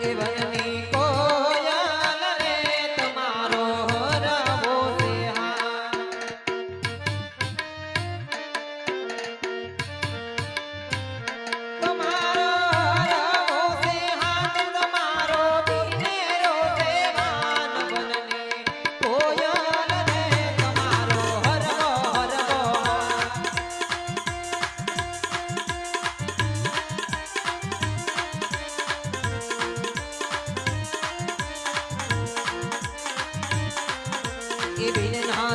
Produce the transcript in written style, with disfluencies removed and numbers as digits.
એ વનની કોયલ રે તમારો હરવો છે હા તમારો હરવો છે હા તમારો દિનેરો છે વાન વનની કોયલ રે તમારો હરવો હરવો એ બિન ના